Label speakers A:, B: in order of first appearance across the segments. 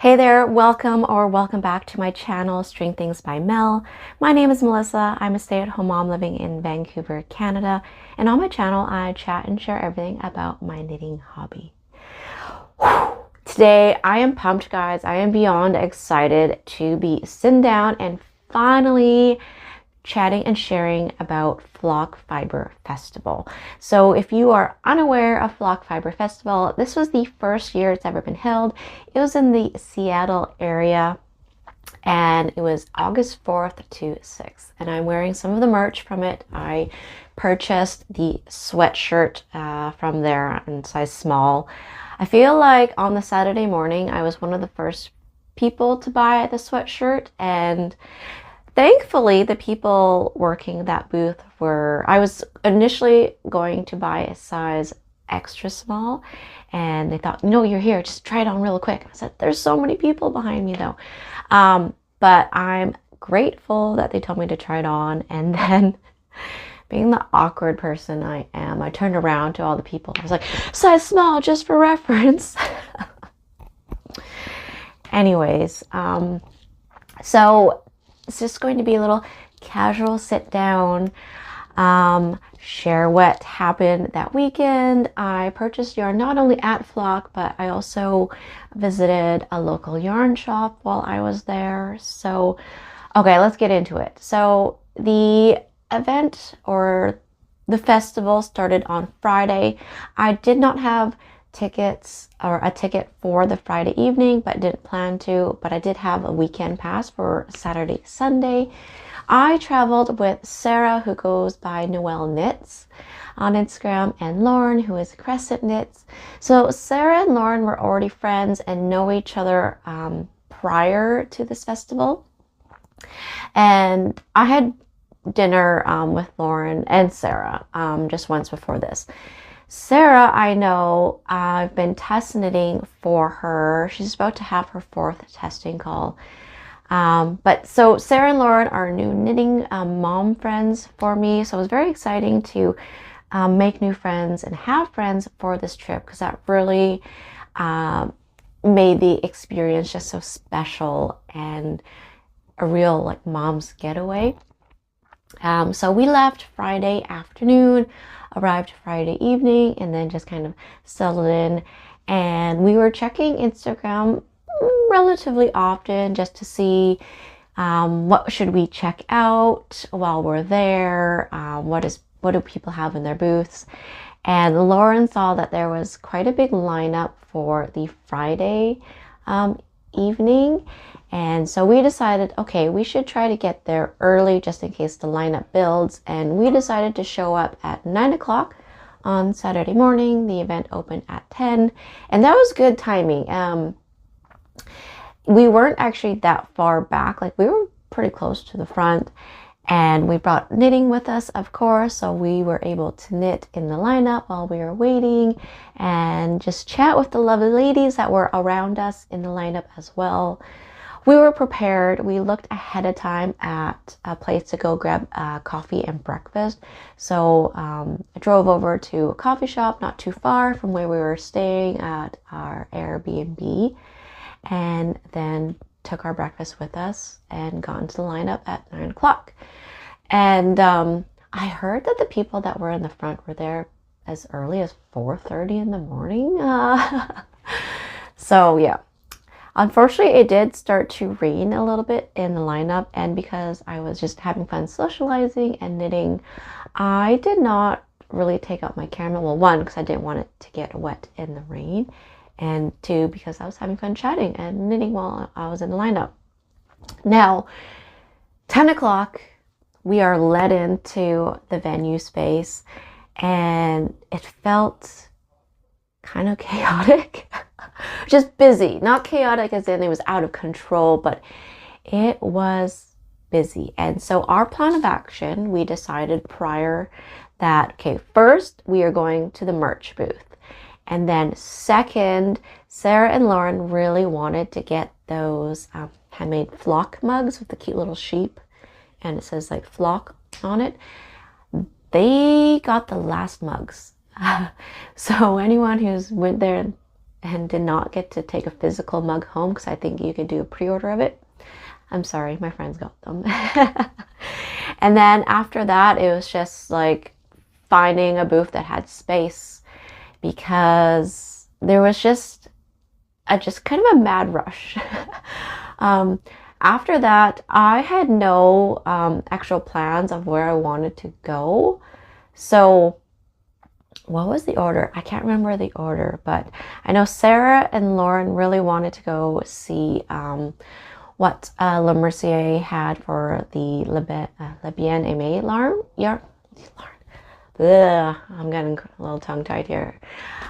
A: Hey there, welcome or welcome back to my channel, String Things by Mel. My name is Melissa. I'm a stay-at-home mom living in Vancouver, Canada. And on my channel, I chat and share everything about my knitting hobby. Today, I am pumped, guys. I am beyond excited to be sitting down and finally chatting and sharing about Glo Fiber Festival. So if you are unaware of Glo Fiber Festival, this was the first year it's ever been held. It was in the Seattle area and it was August 4th to 6th. And I'm wearing some of the merch from it. I purchased the sweatshirt from there in size small. I feel like on the Saturday morning, I was one of the first people to buy the sweatshirt, and thankfully, the people working that booth I was initially going to buy a size extra small, and they thought, no, you're here, just try it on real quick. I said, there's so many people behind me though. But I'm grateful that they told me to try it on. And then being the awkward person I am, I turned around to all the people. I was like, size small, just for reference. Anyways, so it's just going to be a little casual sit down, share what happened that weekend. I purchased yarn not only at Flock, but I also visited a local yarn shop while I was there. So, okay, let's get into it. So the event or the festival started on Friday. I did not have tickets or a ticket for the Friday evening, but didn't plan to, but I did have a weekend pass for Saturday, Sunday. I traveled with Sarah, who goes by Noelle Knits on Instagram, and Lauren, who is Crescent Knits. So Sarah and Lauren were already friends and know each other prior to this festival. And I had dinner with Lauren and Sarah just once before this. Sarah, I know, I've been test knitting for her. She's about to have her 4th testing call. But so Sarah and Lauren are new knitting mom friends for me. So it was very exciting to make new friends and have friends for this trip, because that really made the experience just so special and a real like mom's getaway. So we left Friday afternoon, arrived Friday evening, and then just kind of settled in. And we were checking Instagram relatively often just to see what should we check out while we're there, what do people have in their booths. And Lauren saw that there was quite a big lineup for the Friday evening. And so we decided, okay, we should try to get there early just in case the lineup builds. And we decided to show up at 9 o'clock on Saturday morning. The event opened at 10, and that was good timing. We weren't actually that far back, like we were pretty close to the front, and we brought knitting with us, of course, so we were able to knit in the lineup while we were waiting and just chat with the lovely ladies that were around us in the lineup as well. We were prepared. We looked ahead of time at a place to go grab coffee and breakfast. So I drove over to a coffee shop not too far from where we were staying at our Airbnb, and then took our breakfast with us and got into the lineup at 9 o'clock. And I heard that the people that were in the front were there as early as 4:30 in the morning. So yeah. Unfortunately, it did start to rain a little bit in the lineup, and because I was just having fun socializing and knitting, I did not really take out my camera. Well, one, because I didn't want it to get wet in the rain, and two, because I was having fun chatting and knitting while I was in the lineup. Now, 10 o'clock, we are led into the venue space, and it felt kind of chaotic. Just busy, not chaotic as in it was out of control, but it was busy. And so our plan of action, we decided prior that, okay, first we are going to the merch booth. And then second, Sarah and Lauren really wanted to get those handmade flock mugs with the cute little sheep, and it says like flock on it. They got the last mugs. So anyone who's went there and did not get to take a physical mug home because I think you could do a pre-order of it. I'm sorry, my friends got them. And then after that, it was just like finding a booth that had space, because there was just kind of a mad rush. After that, I had no actual plans of where I wanted to go. So what was the order? I can't remember the order, but I know Sarah and Lauren really wanted to go see what Le Mercier had for the Le Bien Aimé yarn. I'm getting a little tongue-tied here.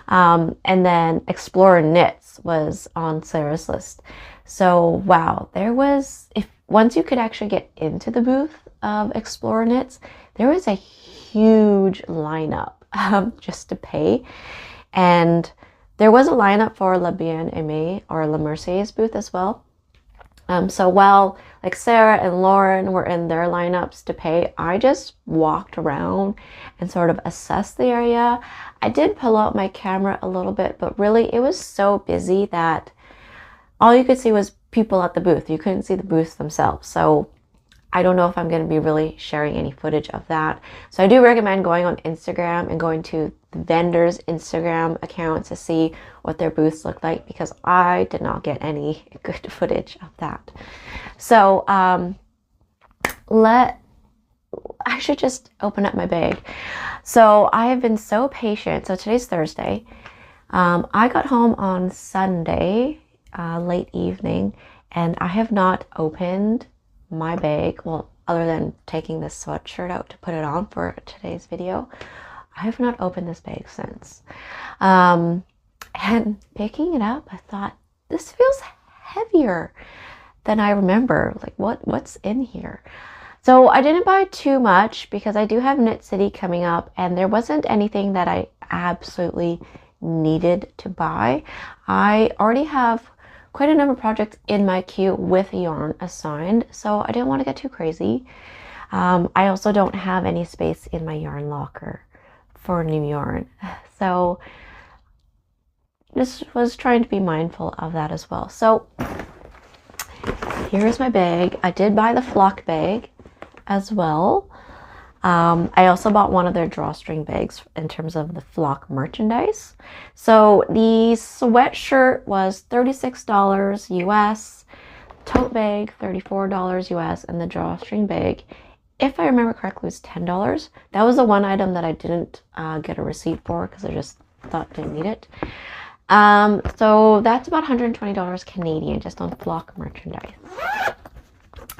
A: And then Explorer Knits was on Sarah's list. So wow, there was, once you could actually get into the booth of Explorer Knits, there was a huge lineup just to pay. And there was a lineup for Le Bien Aimé or Le Mercier's booth as well. So while like Sarah and Lauren were in their lineups to pay, I just walked around and sort of assessed the area. I did pull out my camera a little bit, but really it was so busy that all you could see was people at the booth. You couldn't see the booths themselves. So I don't know if I'm going to be really sharing any footage of that. So I do recommend going on Instagram and going to the vendors' Instagram accounts to see what their booths look like, because I did not get any good footage of that. So I should just open up my bag. So I have been so patient. So today's Thursday. I got home on Sunday, late evening, and I have not opened my bag, well, other than taking this sweatshirt out to put it on for today's video. I have not opened this bag since. And picking it up, I thought, this feels heavier than I remember. Like, what's in here? So I didn't buy too much because I do have Knit City coming up, and there wasn't anything that I absolutely needed to buy. I already have quite a number of projects in my queue with yarn assigned, so I didn't want to get too crazy. I also don't have any space in my yarn locker for new yarn, so just was trying to be mindful of that as well. So here's my bag. I did buy the flock bag as well. I also bought one of their drawstring bags in terms of the flock merchandise. So the sweatshirt was $36 US, tote bag $34 US, and the drawstring bag, if I remember correctly, was $10. That was the one item that I didn't get a receipt for because I just thought didn't need it. So that's about $120 Canadian just on flock merchandise.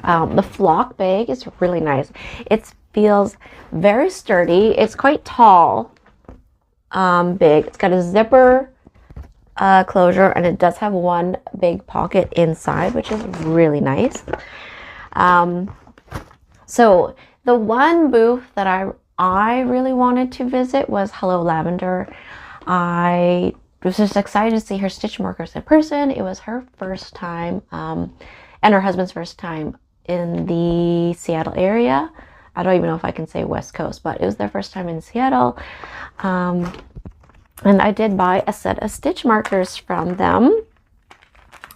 A: The flock bag is really nice. It feels very sturdy. It's quite tall, big. It's got a zipper closure, and it does have one big pocket inside, which is really nice. So the one booth that I really wanted to visit was Hello Lavender. I was just excited to see her stitch markers in person. It was her first time, and her husband's first time in the Seattle area. I don't even know if I can say West Coast, but it was their first time in Seattle. And I did buy a set of stitch markers from them.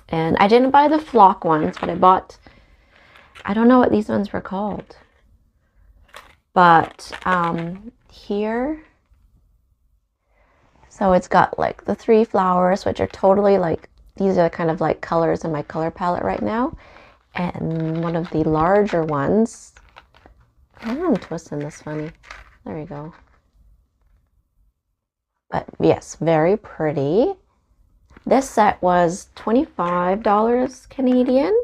A: And I didn't buy the flock ones, but I bought, I don't know what these ones were called. But here, so it's got like the 3 flowers, which are totally like, these are kind of like colors in my color palette right now. And one of the larger ones, I'm twisting this funny. There we go. But yes, very pretty. This set was $25 Canadian.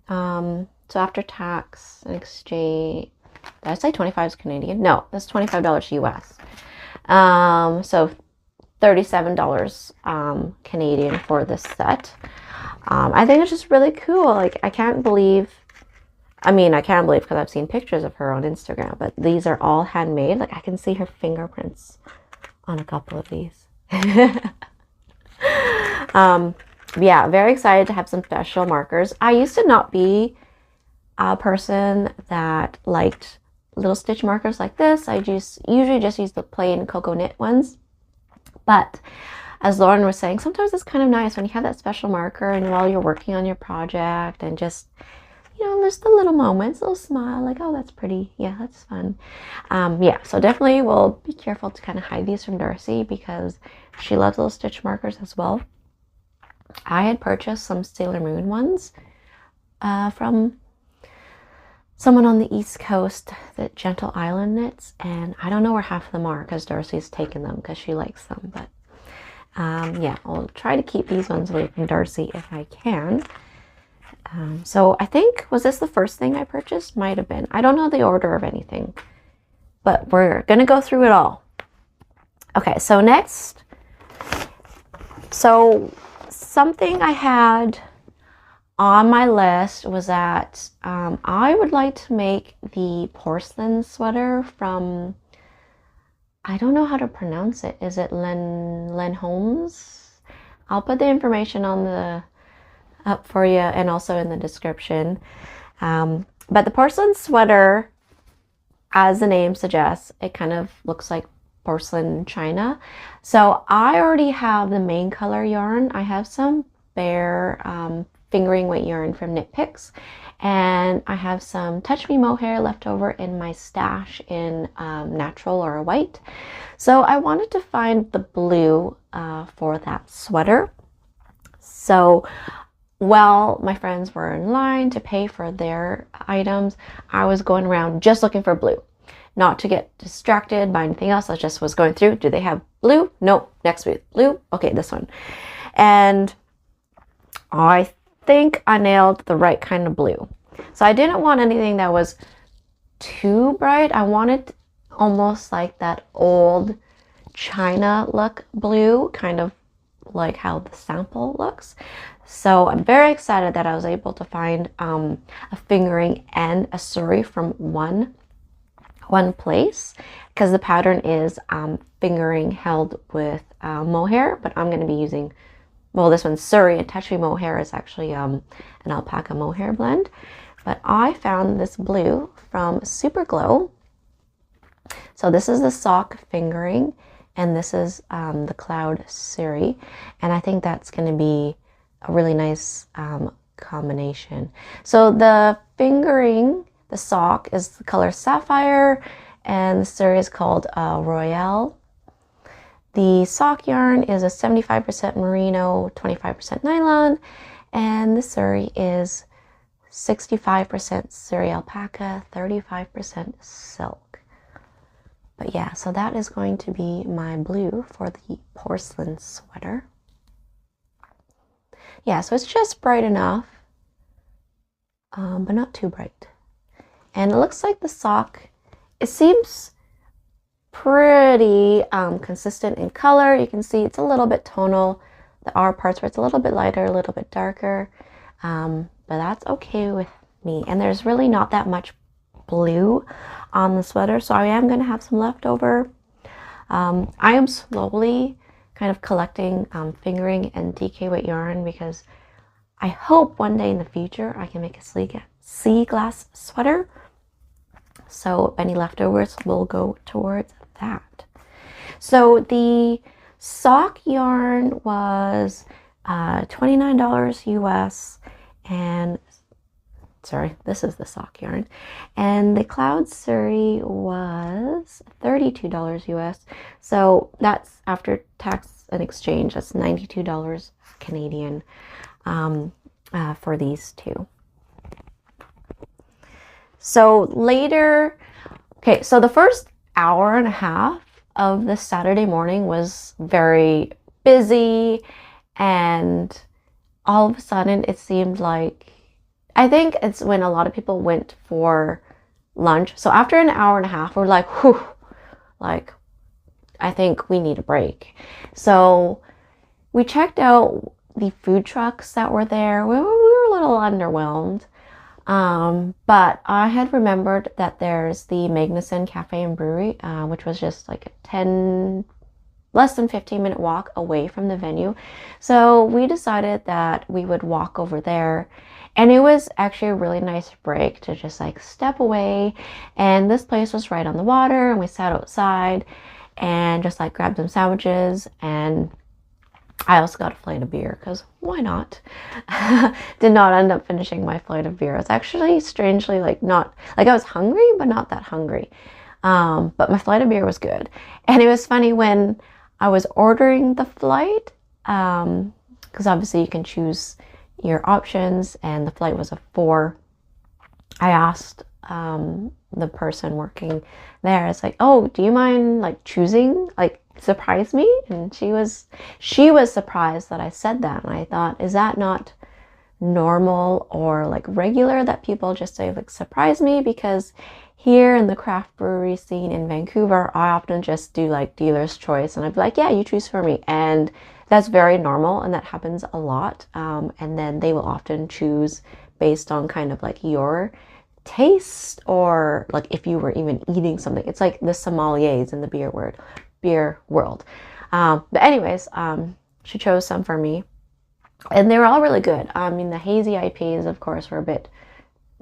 A: So after tax and exchange, did I say 25 Canadian? No, that's $25 US. So $37 Canadian for this set. I think it's just really cool. Like, I can't believe because I've seen pictures of her on Instagram, but these are all handmade. Like, I can see her fingerprints on a couple of these. Yeah, very excited to have some special markers. I used to not be a person that liked little stitch markers like this. I usually just use the plain cocoa knit ones. But as Lauren was saying, sometimes it's kind of nice when you have that special marker and while you're working on your project and just, you know, just the little moments, a little smile, like, oh, that's pretty. Yeah, that's fun. Yeah, so definitely we'll be careful to kind of hide these from Darcy because she loves little stitch markers as well. I had purchased some Sailor Moon ones from someone on the East Coast that Gentle Island knits, and I don't know where half of them are because Darcy's taken them because she likes them. But yeah, I'll try to keep these ones away from Darcy if I can. So I think, was this the first thing I purchased? Might have been. I don't know the order of anything, but we're gonna go through it all. Okay, so next, so something I had on my list was that I would like to make the porcelain sweater from, I don't know how to pronounce it. Is it Len Holmes? I'll put the information on the up for you and also in the description. But the porcelain sweater, as the name suggests, it kind of looks like porcelain china. So I already have the main color yarn. I have some bare fingering weight yarn from Knit Picks, and I have some Touch Me Mohair left over in my stash in natural or white. So I wanted to find the blue for that sweater. So while my friends were in line to pay for their items, I was going around just looking for blue. Not to get distracted by anything else. I just was going through. Do they have blue? No. Next week. Blue? Okay, this one. And I think I nailed the right kind of blue. So I didn't want anything that was too bright. I wanted almost like that old China look blue, kind of like how the sample looks. So I'm very excited that I was able to find a fingering and a Suri from one place, because the pattern is fingering held with mohair, but I'm going to be using, well, this one's Suri, and Touch Me Mohair is actually an alpaca mohair blend. But I found this blue from Super Glo. So this is the sock fingering, and this is the cloud Suri, and I think that's going to be a really nice combination. So the fingering, the sock is the color Sapphire, and the Suri is called Royale. The sock yarn is a 75% merino, 25% nylon, and the Suri is 65% Suri alpaca, 35% silk. But yeah, so that is going to be my blue for the porcelain sweater. Yeah, so it's just bright enough, but not too bright. And it looks like the sock, it seems pretty consistent in color. You can see it's a little bit tonal. There are parts where it's a little bit lighter, a little bit darker, but that's okay with me. And there's really not that much blue on the sweater, so I am going to have some leftover. I am slowly kind of collecting fingering and DK weight yarn because I hope one day in the future I can make a sea glass sweater. So any leftovers will go towards that. So the sock yarn was $29 US, and sorry, this is the sock yarn, and the cloud Suri was $32 US. So that's after tax and exchange. That's $92 Canadian for these two. So later, okay, so the first hour and a half of this Saturday morning was very busy, and all of a sudden it seemed like, I think it's when a lot of people went for lunch. So after an hour and a half, we're like, whew, like, I think we need a break. So we checked out the food trucks that were there. We were a little underwhelmed. But I had remembered that there's the Magnuson Cafe and Brewery, which was just like a less than 15-minute walk away from the venue. So we decided that we would walk over there, and it was actually a really nice break to just like step away. And this place was right on the water, and we sat outside and just like grabbed some sandwiches and I also got a flight of beer because why not? Did not end up finishing my flight of beer. I was actually strangely like not like I was hungry, but not that hungry. But my flight of beer was good. And it was funny when I was ordering the flight, because obviously you can choose your options, and the flight was a 4. I asked the person working there, it's like, oh, do you mind like choosing, like surprise me? And she was surprised that I said that. And I thought, is that not normal or like regular that people just say like surprise me? Because here in the craft brewery scene in Vancouver, I often just do like dealer's choice, and I'd be like, yeah, you choose for me. And that's very normal, and that happens a lot. And then they will often choose based on kind of like your taste, or like if you were even eating something. It's like the sommeliers in the beer world. But anyways, she chose some for me, and they were all really good. I mean, the hazy IPAs, of course, were a bit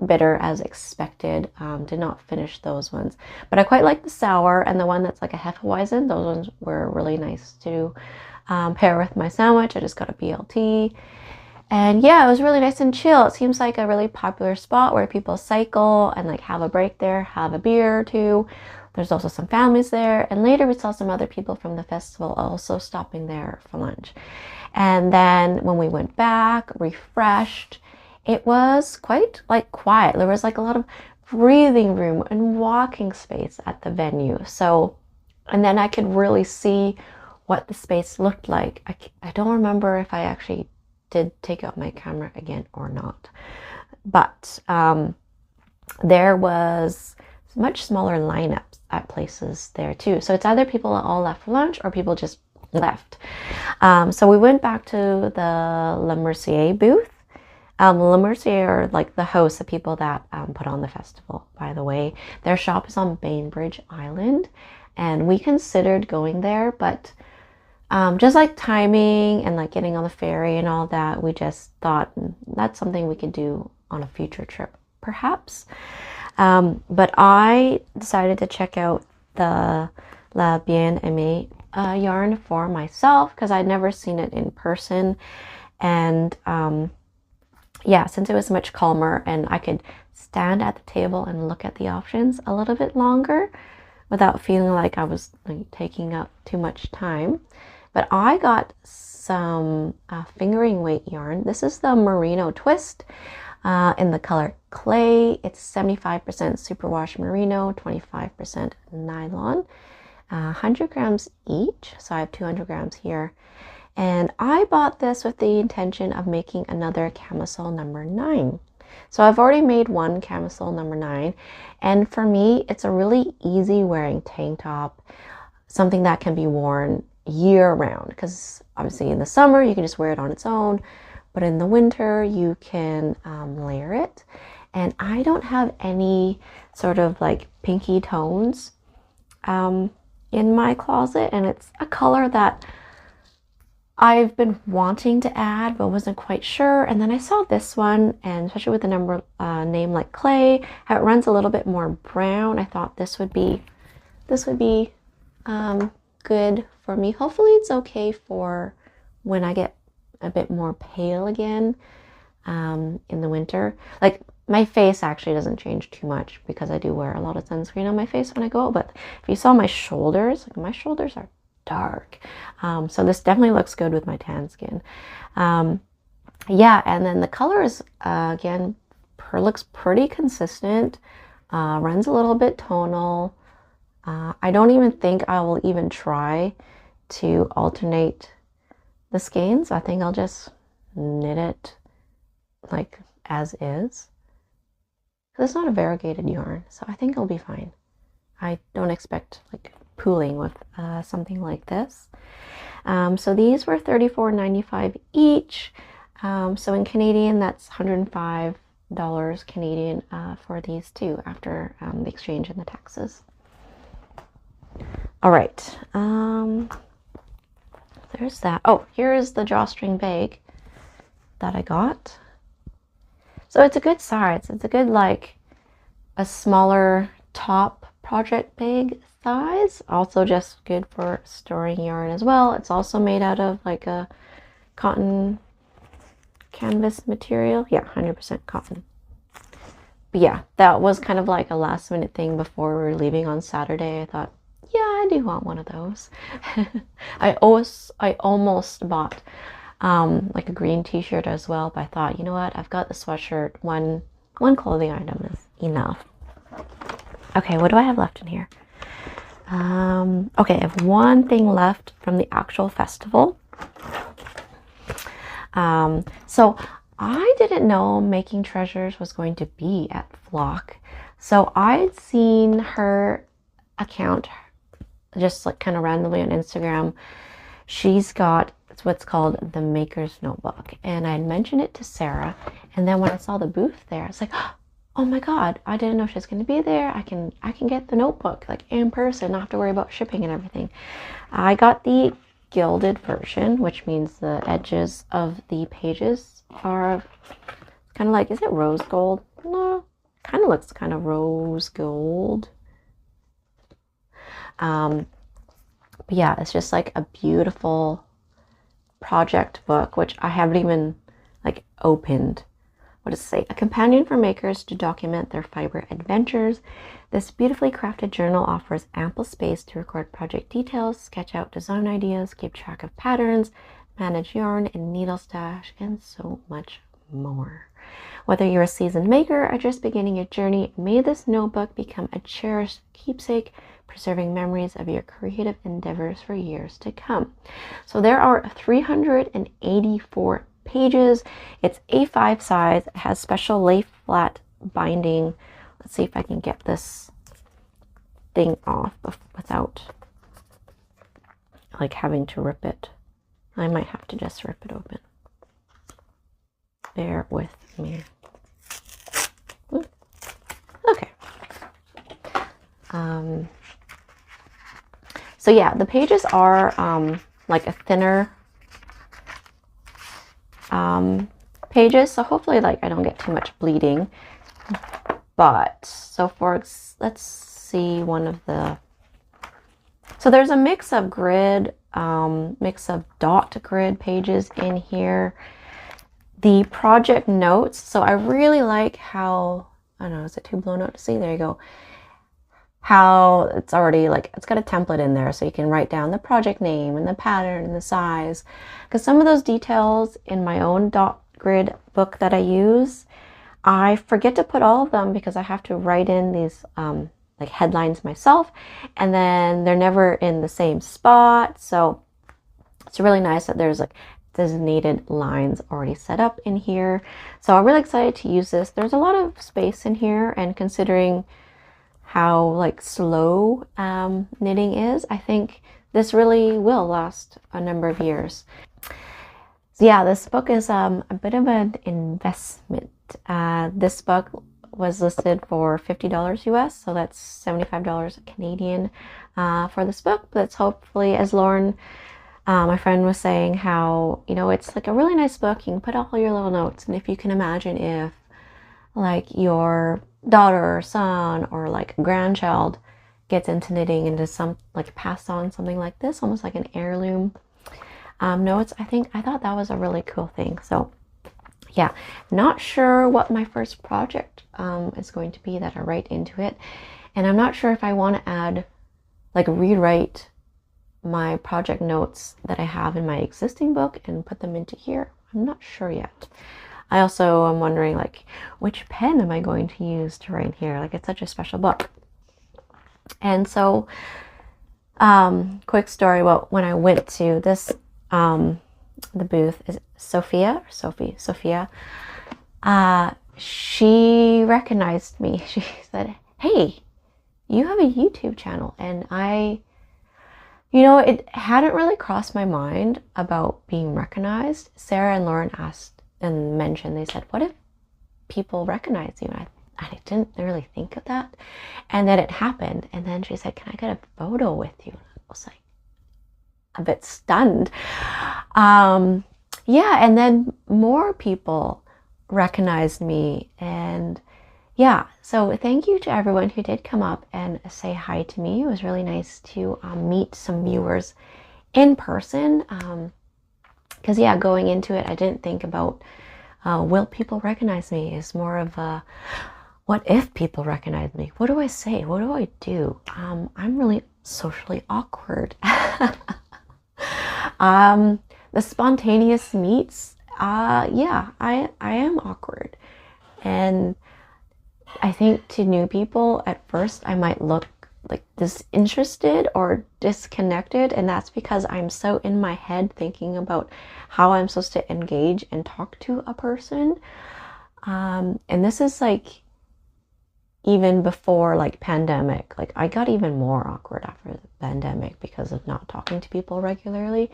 A: bitter as expected. Did not finish those ones, but I quite like the sour, and the one that's like a Hefeweizen. Those ones were really nice to pair with my sandwich. I just got a BLT. And yeah, it was really nice and chill. It seems like a really popular spot where people cycle and like have a break there, have a beer or two. There's also some families there. And later we saw some other people from the festival also stopping there for lunch. And then when we went back, refreshed, it was quite like quiet. There was like a lot of breathing room and walking space at the venue. So, and then I could really see what the space looked like. I don't remember if I actually did take out my camera again or not, but there was much smaller lineups at places there too. So it's either people all left for lunch or people just left. So we went back to the Le Mercier booth. Le Mercier are like the hosts, the people that put on the festival, by the way. Their shop is on Bainbridge Island, and we considered going there, but just like timing and like getting on the ferry and all that, we just thought that's something we could do on a future trip, perhaps. But I decided to check out the La Bien Aimée yarn for myself because I'd never seen it in person. And yeah, since it was much calmer and I could stand at the table and look at the options a little bit longer without feeling like I was like taking up too much time. But I got some fingering weight yarn. This is the Merino twist in the color clay. It's 75% superwash merino, 25% nylon, 100 grams each. So I have 200 grams here. And I bought this with the intention of making another camisole number 9. So I've already made one camisole number 9. And for me, it's a really easy wearing tank top, something that can be worn year round, because obviously in the summer you can just wear it on its own, but in the winter you can layer it. And I don't have any sort of like pinky tones in my closet, and it's a color that I've been wanting to add but wasn't quite sure. And then I saw this one, and especially with the number name like clay, how it runs a little bit more brown, I thought this would be good for me. Hopefully it's okay for when I get a bit more pale again in the winter. Like my face actually doesn't change too much because I do wear a lot of sunscreen on my face when I go out, but if you saw my shoulders, like my shoulders are dark. So this definitely looks good with my tan skin. Yeah, and then the color is again looks pretty consistent, runs a little bit tonal. I don't even think I will even try to alternate the skeins. I think I'll just knit it like as is. It's not a variegated yarn, so I think it'll be fine. I don't expect like pooling with something like this. So these were $34.95 each. So in Canadian, that's $105 Canadian for these two after the exchange and the taxes. All right, there's that. Oh, here is the drawstring bag that I got. So it's a good size. It's a good, like, a smaller top project bag size. Also just good for storing yarn as well. It's also made out of like a cotton canvas material. Yeah, 100% cotton. But yeah, that was kind of like a last minute thing before we were leaving on Saturday. I thought, yeah, I do want one of those. I almost bought like a green t-shirt as well, but I thought, you know what, I've got the sweatshirt. One clothing item is enough. Okay, what do I have left in here? Okay, I have one thing left from the actual festival. So I didn't know Making Treasures was going to be at Flock. So I'd seen her account just like kind of randomly on Instagram. She's got what's called the Maker's Notebook, and I'd mentioned it to Sarah, and then when I saw the booth there, I was like, oh my god, I didn't know she was going to be there. I can get the notebook like in person, not have to worry about shipping and everything. I got the gilded version, which means the edges of the pages are kind of like, is it rose gold? No, kind of looks kind of rose gold. But yeah, it's just like a beautiful project book, which I haven't even like opened. What does it say? A companion for makers to document their fiber adventures. This beautifully crafted journal offers ample space to record project details, sketch out design ideas, keep track of patterns, manage yarn and needle stash, and so much more. Whether you're a seasoned maker or just beginning your journey, may this notebook become a cherished keepsake, preserving memories of your creative endeavors for years to come. So there are 384 pages. It's A5 size. It has special lay flat binding. Let's see if I can get this thing off without like having to rip it. I might have to just rip it open. Bear with me. Okay. So yeah, the pages are like a thinner pages, so hopefully like I don't get too much bleeding. But so for let's see one of the, so there's a mix of grid, mix of dot grid pages in here. The project notes, so I really like how, I don't know, is it too blown out to see? There you go. How it's already like, it's got a template in there so you can write down the project name and the pattern and the size. Because some of those details in my own dot grid book that I use, I forget to put all of them because I have to write in these like headlines myself, and then they're never in the same spot. So it's really nice that there's like designated lines already set up in here. So I'm really excited to use this. There's a lot of space in here, and considering how like slow knitting is, I think this really will last a number of years. So yeah, this book is a bit of an investment. This book was listed for $50 US, so that's $75 Canadian for this book. But it's hopefully, as Lauren, my friend, was saying, how, you know, it's like a really nice book. You can put all your little notes, and if you can imagine if like your daughter or son or like a grandchild gets into knitting and does some like pass on something like this, almost like an heirloom notes, I thought that was a really cool thing. So yeah, not sure what my first project is going to be that I write into it, and I'm not sure if I want to add like rewrite my project notes that I have in my existing book and put them into here. I'm not sure yet. I also am wondering like which pen am I going to use to write here. Like, it's such a special book. And so quick story, well, when I went to this the booth, is Sophia, she recognized me. She said, hey, you have a YouTube channel. And you know, it hadn't really crossed my mind about being recognized. Sarah and Lauren asked and mentioned, they said, what if people recognize you? And I didn't really think of that. And then it happened. And then she said, can I get a photo with you? And I was like a bit stunned. Yeah, and then more people recognized me, and yeah, so thank you to everyone who did come up and say hi to me. It was really nice to meet some viewers in person. Because yeah, going into it, I didn't think about will people recognize me? It's more of a what if people recognize me? What do I say? What do I do? I'm really socially awkward. The spontaneous meets, yeah, I am awkward. And I think to new people, at first I might look like disinterested or disconnected, and that's because I'm so in my head thinking about how I'm supposed to engage and talk to a person. And this is like even before like pandemic. Like I got even more awkward after the pandemic because of not talking to people regularly.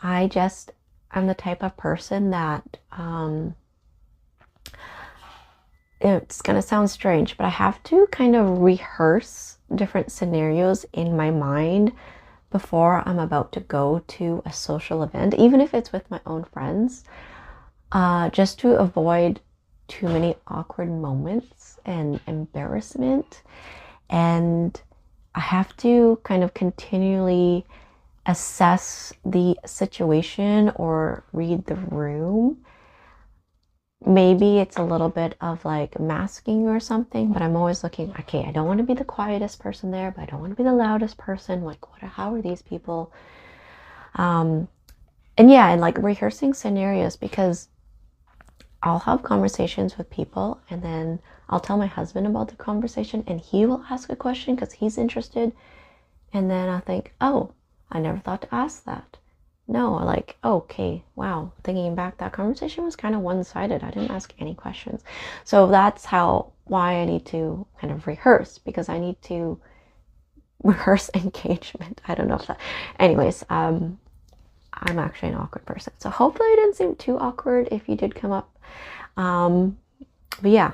A: I'm the type of person that it's gonna sound strange, but I have to kind of rehearse different scenarios in my mind before I'm about to go to a social event, even if it's with my own friends, just to avoid too many awkward moments and embarrassment. And I have to kind of continually assess the situation or read the room. Maybe it's a little bit of like masking or something, but I'm always looking, okay, I don't want to be the quietest person there, but I don't want to be the loudest person. Like, how are these people? And yeah, and like rehearsing scenarios, because I'll have conversations with people and then I'll tell my husband about the conversation and he will ask a question because he's interested. And then I think, oh, I never thought to ask that. No, like, okay, wow, thinking back, that conversation was kind of one-sided. I didn't ask any questions. So that's why I need to kind of rehearse, because I need to rehearse engagement. I don't know if that, anyways, I'm actually an awkward person. So hopefully I didn't seem too awkward if you did come up. But yeah,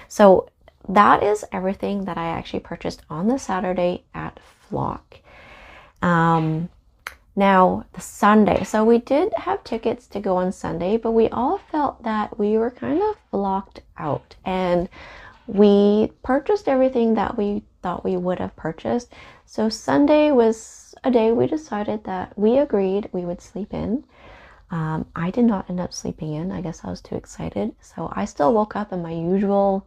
A: so that is everything that I actually purchased on the Saturday at Flock. Now the Sunday, so we did have tickets to go on Sunday, but we all felt that we were kind of blocked out, and we purchased everything that we thought we would have purchased. So Sunday was a day we decided that we agreed we would sleep in. I did not end up sleeping in. I guess I was too excited. So I still woke up in my usual,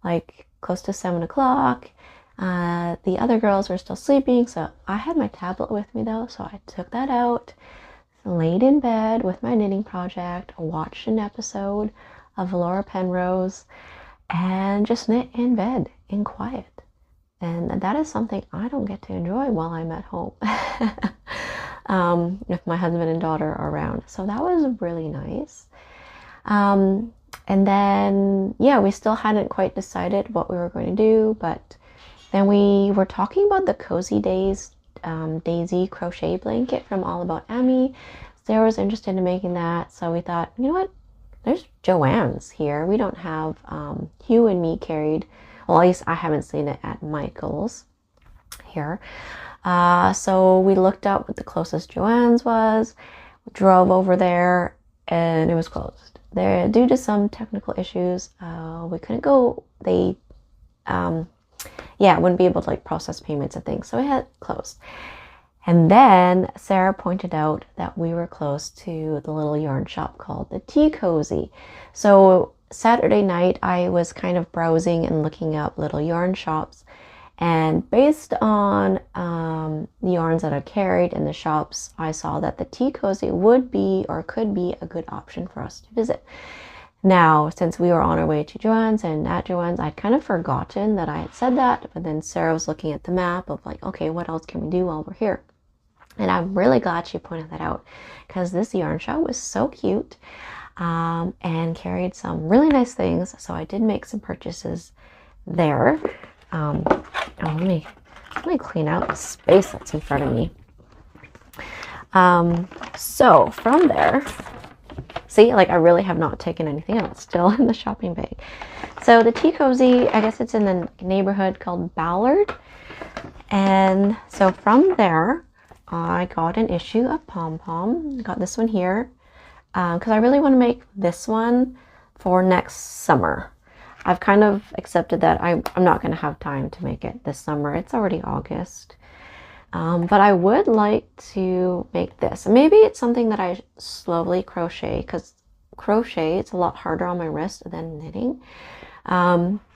A: like close to 7 o'clock. The other girls were still sleeping, so I had my tablet with me though, so I took that out, laid in bed with my knitting project, watched an episode of Laura Penrose, and just knit in bed in quiet. And that is something I don't get to enjoy while I'm at home with my husband and daughter around. So that was really nice. And then, yeah, we still hadn't quite decided what we were going to do, but then we were talking about the Cozy Days Daisy crochet blanket from All About Emmy. Sarah was interested in making that, so we thought, you know what? There's Joann's here. We don't have Hugh and me carried. Well, at least I haven't seen it at Michael's here. So we looked up what the closest Joann's was. We drove over there, and it was closed. There, due to some technical issues, we couldn't go. They wouldn't be able to like process payments and things, so we had closed. And then Sarah pointed out that we were close to the little yarn shop called the Tea Cozy. So Saturday night I was kind of browsing and looking up little yarn shops, and based on the yarns that I carried in the shops, I saw that the Tea Cozy would be or could be a good option for us to visit. Now, since we were on our way to Joann's and at Joann's, I'd kind of forgotten that I had said that, but then Sarah was looking at the map of like, okay, what else can we do while we're here? And I'm really glad she pointed that out, because this yarn shop was so cute and carried some really nice things. So I did make some purchases there. Let me clean out the space that's in front of me. So from there, see, like I really have not taken anything else, still in the shopping bag. So the Tea Cozy, I guess it's in the neighborhood called Ballard. And so from there, I got an issue of Pom Pom. I got this one here because I really want to make this one for next summer. I've kind of accepted that I'm not going to have time to make it this summer. It's already August. But I would like to make this. Maybe it's something that I slowly crochet, because crochet, it's a lot harder on my wrist than knitting.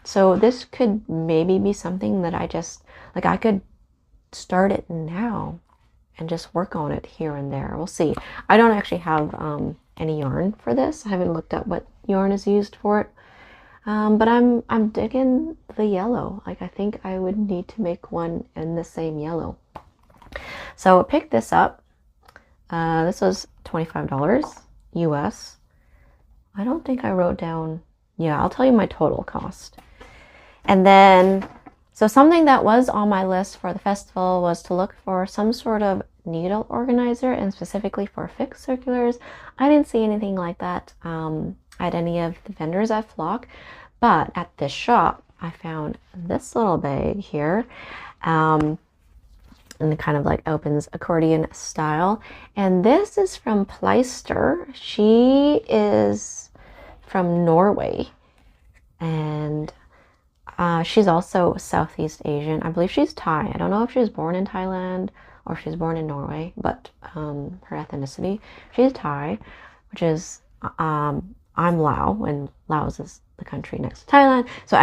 A: So this could maybe be something that I just, like, I could start it now and just work on it here and there. We'll see. I don't actually have any yarn for this. I haven't looked up what yarn is used for it. But I'm digging the yellow. Like, I think I would need to make one in the same yellow. So I picked this up. This was $25 US. I don't think I wrote down, yeah, I'll tell you my total cost. And then, so something that was on my list for the festival was to look for some sort of needle organizer, and specifically for fixed circulars. I didn't see anything like that at any of the vendors at Flock, but at this shop I found this little bag here, and it kind of like opens accordion style. And this is from Plystre. She is from Norway, and she's also Southeast Asian. I believe she's Thai. I don't know if she was born in Thailand or if she's born in Norway, but her ethnicity, she's Thai, which is, I'm Lao, and Laos is the country next to Thailand. So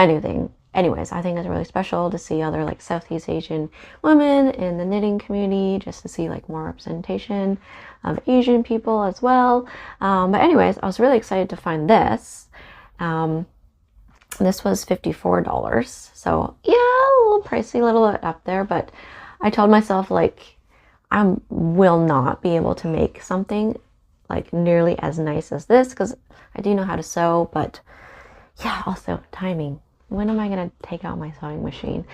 A: anyways, I think it's really special to see other like Southeast Asian women in the knitting community, just to see like more representation of Asian people as well. But anyways, I was really excited to find this. This was $54. So yeah, a little pricey, a little bit up there, but I told myself, like, I will not be able to make something like nearly as nice as this, because I do know how to sew, but yeah, also timing. When am I going to take out my sewing machine?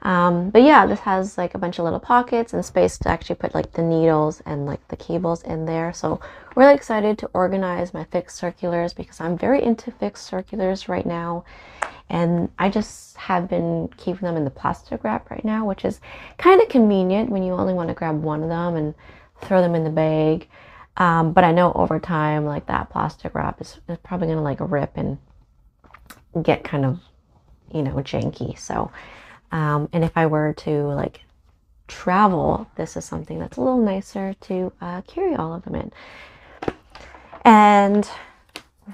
A: But yeah, this has like a bunch of little pockets and space to actually put like the needles and like the cables in there. So really excited to organize my fixed circulars, because I'm very into fixed circulars right now. And I just have been keeping them in the plastic wrap right now, which is kind of convenient when you only want to grab one of them and throw them in the bag. But I know over time, like, that plastic wrap is probably going to like rip and get kind of, you know, janky. So, and if I were to like travel, this is something that's a little nicer to carry all of them in. And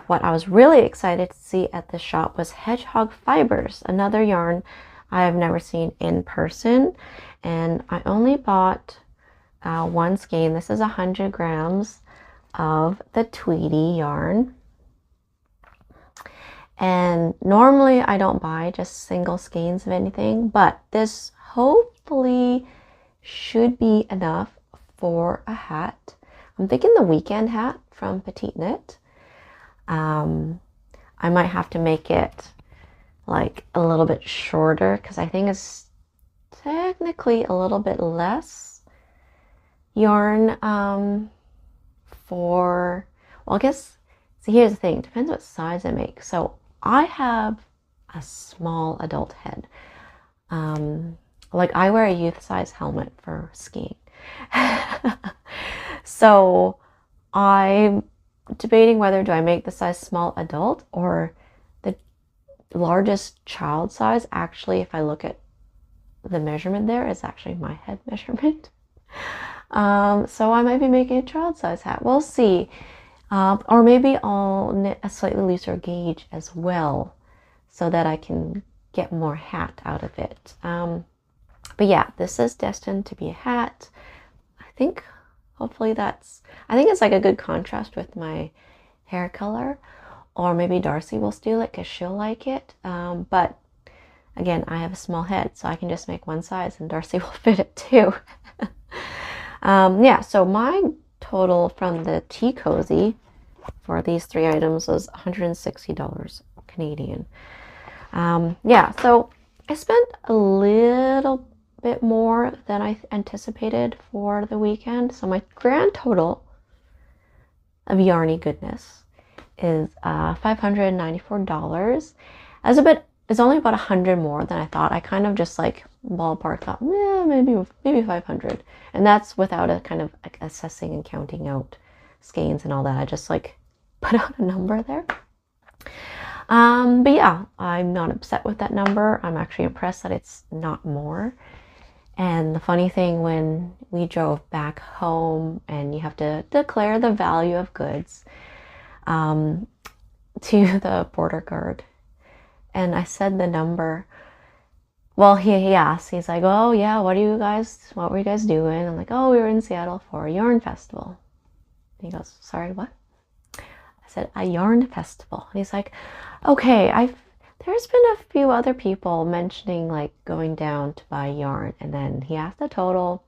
A: what I was really excited to see at the shop was Hedgehog fibers, another yarn I've never seen in person. And I only bought one skein. This is 100 grams of the Tweedy yarn. And normally I don't buy just single skeins of anything, but this hopefully should be enough for a hat. I'm thinking the weekend hat from Petite Knit. I might have to make it like a little bit shorter, because I think it's technically a little bit less yarn for, well, I guess, see, here's the thing, it depends what size I make. So I have a small adult head. Like, I wear a youth size helmet for skiing. So I'm debating whether do I make the size small adult or the largest child size. Actually, if I look at the measurement there, is actually my head measurement. So I might be making a child size hat. We'll see. Or maybe I'll knit a slightly looser gauge as well, so that I can get more hat out of it. But yeah, this is destined to be a hat. I think hopefully I think it's like a good contrast with my hair color, or maybe Darcy will steal it because she'll like it. But again, I have a small head, so I can just make one size and Darcy will fit it too. Yeah, so my total from the Tea Cozy for these three items was $160 Canadian. Yeah, so I spent a little bit more than I anticipated for the weekend. So my grand total of yarny goodness is $594. It's only about 100 more than I thought. I kind of just like ballpark thought, maybe 500, and that's without a kind of like assessing and counting out skeins and all that. I just like put out a number there. But yeah, I'm not upset with that number. I'm actually impressed that it's not more. And the funny thing, when we drove back home and you have to declare the value of goods to the border guard, and I said the number. Well, he asked, he's like, oh yeah, what were you guys doing? I'm like, oh, we were in Seattle for a yarn festival. And he goes, sorry, what? I said, a yarn festival. And he's like, okay, there's been a few other people mentioning like going down to buy yarn. And then he asked a total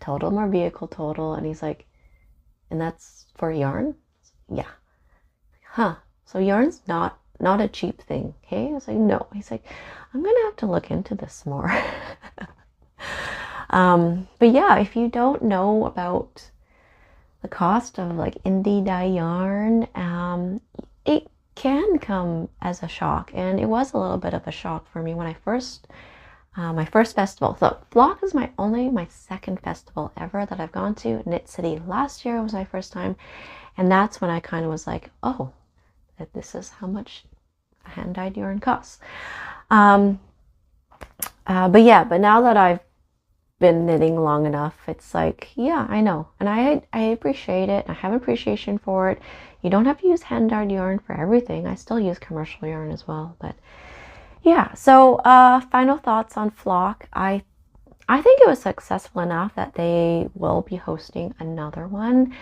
A: more vehicle total. And he's like, and that's for yarn? Yeah. Huh. So yarn's not a cheap thing. Okay. I was like, no. He's like, I'm going to have to look into this more. But yeah, if you don't know about the cost of like indie dye yarn, it can come as a shock, and it was a little bit of a shock for me when I first my first festival. So Flock is my second festival ever that I've gone to. Knit City last year was my first time, and that's when I kind of was like, oh, that this is how much hand dyed yarn costs. But now that I've been knitting long enough, it's like, yeah, I know, and I appreciate it. I have appreciation for it. You don't have to use hand dyed yarn for everything. I still use commercial yarn as well, but yeah. So final thoughts on Flock. I think it was successful enough that they will be hosting another one.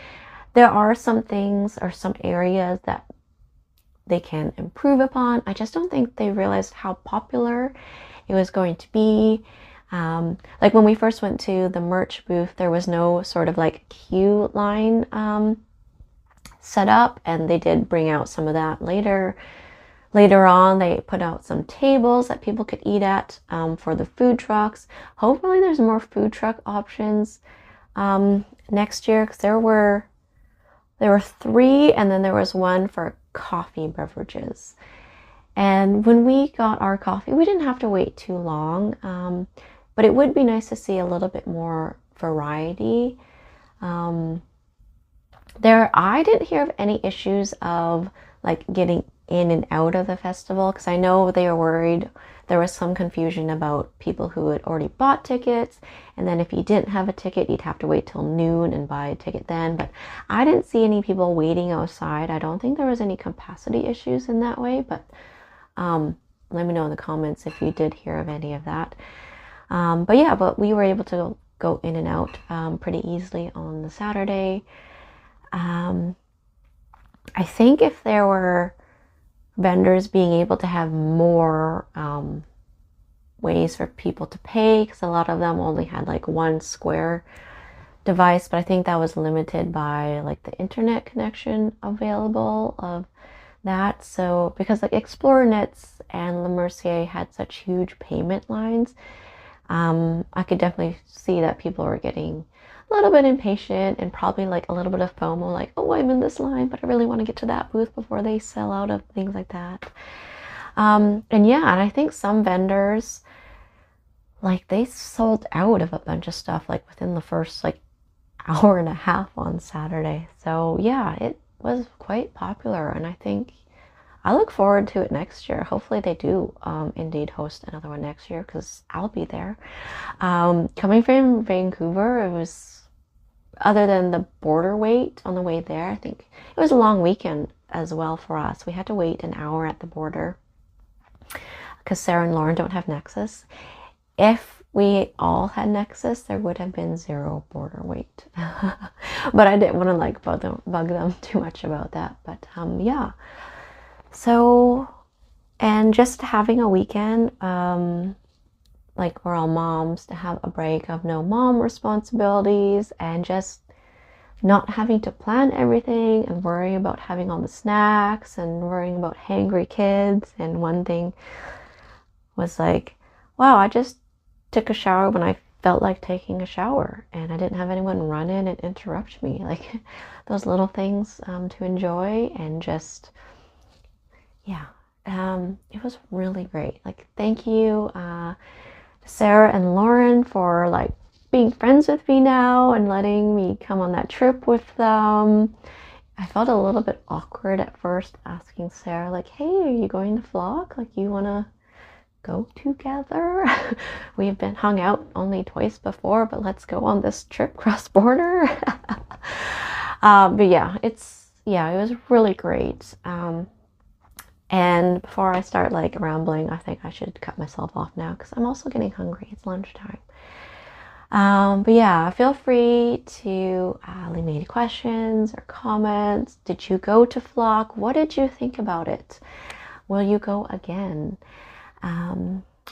A: There are some things or some areas that they can improve upon. I just don't think they realized how popular it was going to be. Like when we first went to the merch booth, there was no sort of like queue line set up, and they did bring out some of that later on. They put out some tables that people could eat at for the food trucks. Hopefully there's more food truck options next year, because there were 3, and then there was one for coffee beverages. And when we got our coffee, we didn't have to wait too long, but it would be nice to see a little bit more variety. I didn't hear of any issues of like getting in and out of the festival, because I know they were worried. There was some confusion about people who had already bought tickets, and then if you didn't have a ticket, you'd have to wait till noon and buy a ticket then. But I didn't see any people waiting outside. I don't think there was any capacity issues in that way, but let me know in the comments if you did hear of any of that. But yeah, but we were able to go in and out pretty easily on the Saturday. I think if there were vendors being able to have more ways for people to pay, because a lot of them only had like one Square device, but I think that was limited by like the internet connection available of that. So because like Explorer Knits and Le Mercier had such huge payment lines, I could definitely see that people were getting a little bit impatient and probably like a little bit of FOMO, like, oh, I'm in this line, but I really want to get to that booth before they sell out of things like that. And yeah, and I think some vendors, like, they sold out of a bunch of stuff like within the first like hour and a half on Saturday. So yeah, it was quite popular, and I think I look forward to it next year. Hopefully they do indeed host another one next year, because I'll be there. Coming from Vancouver, it was, other than the border wait on the way there, I think it was a long weekend as well for us. We had to wait an hour at the border because Sarah and Lauren don't have Nexus. If we all had Nexus, there would have been 0 border wait. But I didn't want to like bug them too much about that. But yeah. So, and just having a weekend, like we're all moms, to have a break of no mom responsibilities and just not having to plan everything and worrying about having all the snacks and worrying about hangry kids. And one thing was like, wow, I just took a shower when I felt like taking a shower, and I didn't have anyone run in and interrupt me. Like those little things to enjoy, and just, yeah, it was really great. Like, thank you Sarah and Lauren for like being friends with me now and letting me come on that trip with them. I felt a little bit awkward at first asking Sarah, like, hey, are you going to vlog? Like, you want to go together? We've been hung out only twice before, but let's go on this trip cross-border. But yeah, it was really great. And before I start like rambling, I think I should cut myself off now because I'm also getting hungry. It's lunchtime. But yeah, feel free to leave me any questions or comments. Did you go to vlog? What did you think about it? Will you go again?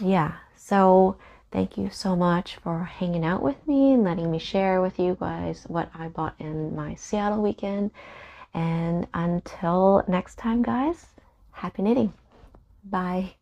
A: Yeah, so thank you so much for hanging out with me and letting me share with you guys what I bought in my Seattle weekend. And until next time, guys, happy knitting. Bye.